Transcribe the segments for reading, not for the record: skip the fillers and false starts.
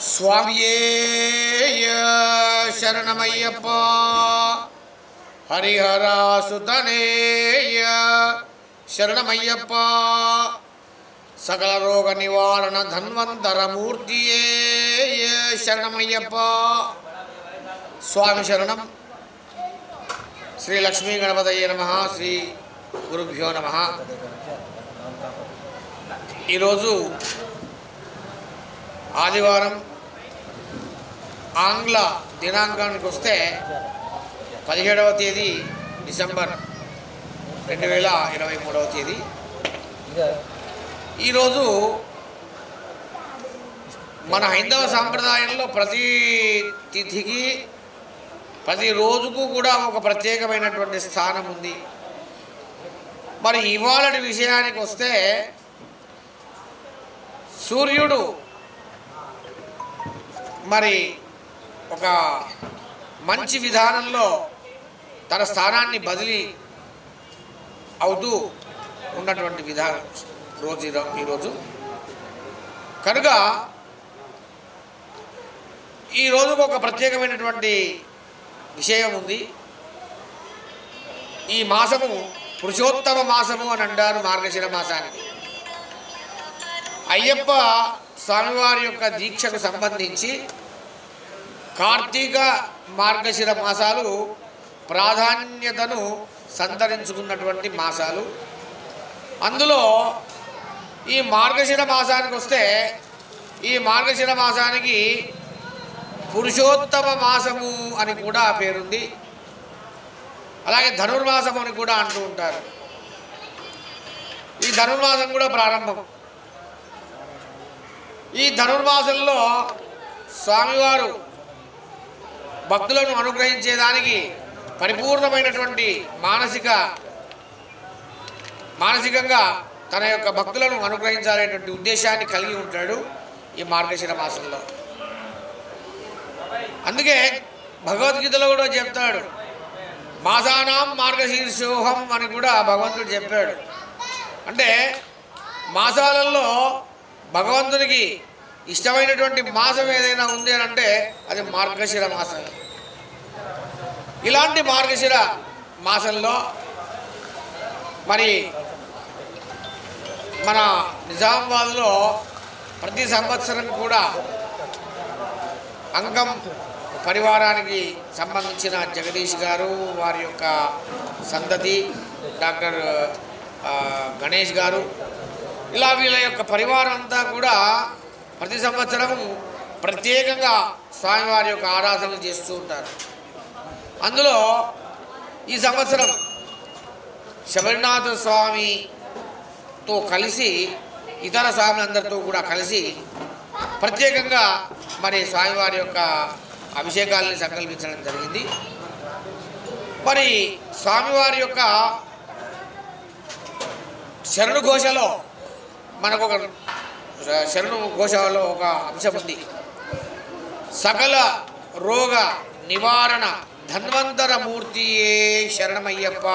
స్వామియే శరణమయ్యప్ప హరిహరాసుతనేయ శరణమయ్యప్ప సకల రోగ నివారణ ధన్వంతరమూర్తియే శరణమయ్యప్ప స్వామి శరణం. శ్రీ లక్ష్మీ గణపతయే నమః. శ్రీ గురుభ్యో నమః. ఈరోజు ఆదివారం ఆంగ్ల దినాంకానికి వస్తే 17వ తేదీ డిసెంబర్ 2023వ తేదీ. ఈరోజు మన హైందవ సాంప్రదాయంలో ప్రతి తిథికి ప్రతి రోజుకు కూడా ఒక ప్రత్యేకమైనటువంటి స్థానం ఉంది. మరి ఇవాళ విషయానికి వస్తే సూర్యుడు మరి ఒక మంచి విధానంలో తన స్థానాన్ని బదిలీ అవుతూ ఉన్నటువంటి విధానం ఈరోజు కనుక ఈ రోజుకు ఒక ప్రత్యేకమైనటువంటి విషయం ఉంది. ఈ మాసము పురుషోత్తమ మాసము అని అంటారు. మార్గశిర మాసానికి అయ్యప్ప స్వామివారి యొక్క దీక్షకు సంబంధించి కార్తీక మార్గశిర మాసాలు ప్రాధాన్యతను సంతరించుకున్నటువంటి మాసాలు. అందులో ఈ మార్గశిర మాసానికి వస్తే ఈ మార్గశిర మాసానికి పురుషోత్తమ మాసము అని కూడా పేరుంది. అలాగే ధనుర్మాసం అని కూడా అంటూ ఉంటారు. ఈ ధనుర్మాసం కూడా ప్రారంభం. ఈ ధనుర్మాసంలో స్వామివారు భక్తులను అనుగ్రహించేదానికి పరిపూర్ణమైనటువంటి మానసికంగా తన యొక్క భక్తులను అనుగ్రహించాలనేటువంటి ఉద్దేశాన్ని కలిగి ఉంటాడు ఈ మార్గశిర మాసంలో. అందుకే భగవద్గీతలో కూడా చెప్తాడు, మాసానాం మార్గశీర్షోహం అని కూడా భగవంతుడు చెప్పాడు. అంటే మాసాలలో భగవంతునికి ఇష్టమైనటువంటి మాసం ఏదైనా ఉంది అని అంటే అది మార్గశిర మాసం. ఇలాంటి మార్గశిర మాసంలో మరి మన నిజామాబాద్లో ప్రతి సంవత్సరం కూడా అంగం పరివారానికి సంబంధించిన జగదీష్ గారు, వారి యొక్క సంతతి డాక్టర్ గణేష్ గారు, ఇలా వీళ్ళ యొక్క పరివారం అంతా కూడా ప్రతి సంవత్సరం ప్రత్యేకంగా స్వామివారి యొక్క ఆరాధనలు చేస్తూ ఉంటారు. అందులో ఈ సంవత్సరం శబరినాథ స్వామితో కలిసి ఇతర స్వాములందరితో కూడా కలిసి ప్రత్యేకంగా మరి స్వామివారి యొక్క అభిషేకాలని సంకల్పించడం జరిగింది. మరి స్వామివారి యొక్క శరణు ఘోషలో మనకు ఒక శరణు ఘోషలో ఒక అంశం ఉంది. సకల రోగ నివారణ ధన్వంతర మూర్తియే శరణమయ్యప్ప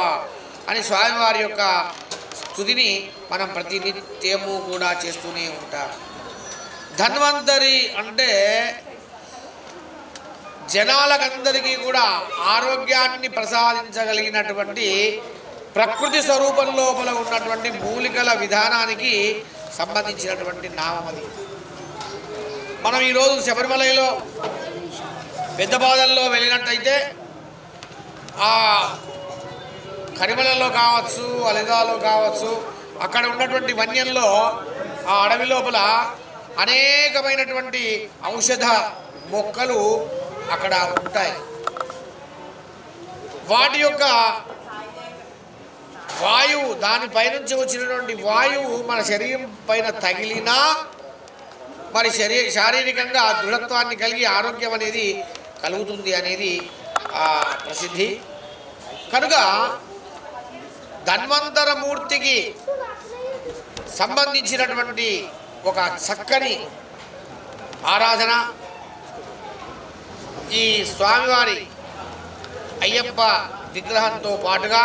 అని స్వామివారి యొక్క స్తుతిని మనం ప్రతినిత్యము కూడా చేస్తూనే ఉంటాం. ధన్వంతరి అంటే జనాలకందరికీ కూడా ఆరోగ్యాన్ని ప్రసాదించగలిగినటువంటి ప్రకృతి స్వరూపం లోపల ఉన్నటువంటి మూలికల విధానానికి సంబంధించినటువంటి నామం అది. మనం ఈరోజు శబరిమలలో పెద్దపాదల్లో వెళ్ళినట్టయితే ఆ కరిమలలో కావచ్చు, అలిదాలో కావచ్చు, అక్కడ ఉన్నటువంటి వన్యంలో ఆ అడవి లోపల అనేకమైనటువంటి ఔషధ మొక్కలు అక్కడ ఉంటాయి. వాటి యొక్క వాయువు, దానిపైనుంచి వచ్చినటువంటి వాయువు మన శరీరం పైన తగిలినా మరి శారీరకంగా దృఢత్వాన్ని కలిగి ఆరోగ్యం అనేది కలుగుతుంది అనేది ప్రసిద్ధి. కనుక ధన్వంతర మూర్తికి సంబంధించినటువంటి ఒక చక్కని ఆరాధన ఈ స్వామివారి అయ్యప్ప విగ్రహంతో పాటుగా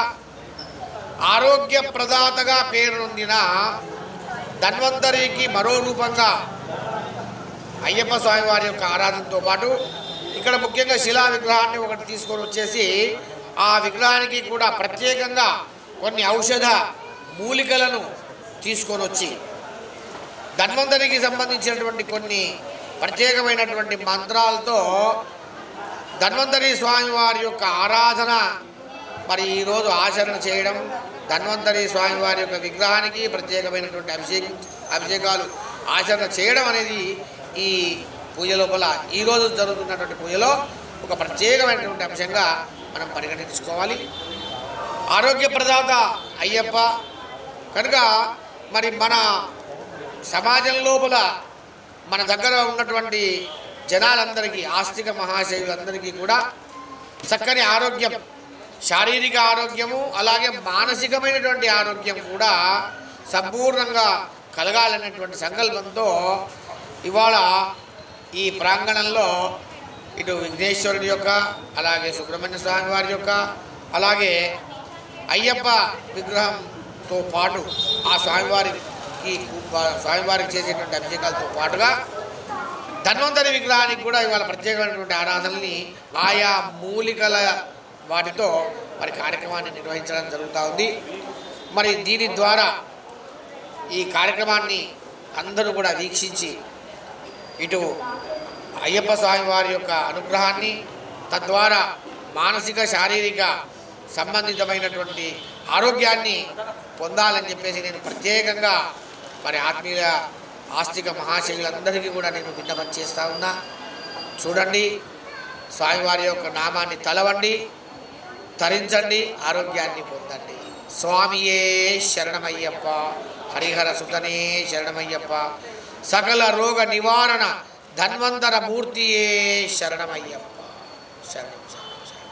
ఆరోగ్య ప్రదాతగా పేరు నొందిన ధన్వంతరికి మరో రూపంగా అయ్యప్ప స్వామి వారి యొక్క ఆరాధనతో పాటు ఇక్కడ ముఖ్యంగా శిలా విగ్రహాన్ని ఒకటి తీసుకొని వచ్చేసి ఆ విగ్రహానికి కూడా ప్రత్యేకంగా కొన్ని ఔషధ మూలికలను తీసుకొని వచ్చి ధన్వంతరికి సంబంధించినటువంటి కొన్ని ప్రత్యేకమైనటువంటి మంత్రాలతో ధన్వంతరి స్వామి వారి యొక్క ఆరాధన మరి ఈరోజు ఆచరణ చేయడం, ధన్వంతరి స్వామి వారి యొక్క విగ్రహానికి ప్రత్యేకమైనటువంటి అభిషేకాలు ఆచరణ చేయడం అనేది ఈ పూజ లోపల ఈరోజు జరుగుతున్నటువంటి పూజలో ఒక ప్రత్యేకమైనటువంటి అంశంగా మనం పరిగణించుకోవాలి. ఆరోగ్య ప్రదాత అయ్యప్ప కనుక మరి మన సమాజం లోపల మన దగ్గర ఉన్నటువంటి జనాలందరికీ, ఆస్తిక మహాశయులందరికీ కూడా చక్కని ఆరోగ్యం, శారీరక ఆరోగ్యము అలాగే మానసికమైనటువంటి ఆరోగ్యం కూడా సంపూర్ణంగా కలగాలనేటువంటి సంకల్పంతో ఇవాళ ఈ ప్రాంగణంలో ఇటు విఘ్నేశ్వరుడి యొక్క అలాగే సుబ్రహ్మణ్య స్వామి వారి యొక్క అలాగే అయ్యప్ప విగ్రహంతో పాటు ఆ స్వామివారికి చేసేటువంటి అభిషేకాలతో పాటుగా ధన్వంతరి విగ్రహానికి కూడా ఇవాళ ప్రత్యేకమైనటువంటి ఆరాధనల్ని ఆయా మూలికల వాటితో మరి కార్యక్రమాన్ని నిర్వహించడం జరుగుతూ ఉంది. మరి దీని ద్వారా ఈ కార్యక్రమాన్ని అందరూ కూడా వీక్షించి ఇటు అయ్యప్ప స్వామి వారి యొక్క అనుగ్రహాన్ని, తద్వారా మానసిక శారీరక సంబంధితమైనటువంటి ఆరోగ్యాన్ని పొందాలని చెప్పేసి నేను ప్రత్యేకంగా మరి ఆత్మీయ ఆస్తిక మహాశయులందరికీ కూడా నేను విన్నపం చేస్తూ ఉన్నా. చూడండి, స్వామివారి యొక్క నామాన్ని తలవండి, తరించండి, ఆరోగ్యాన్ని పొందండి. స్వామియే శరణమయ్యప్ప, హరిహర సుతనే శరణమయ్యప్ప, సకల రోగ నివారణ ధన్వంతర మూర్తియే శరణమయ్యప్ప. శరణం శరణం శరణం.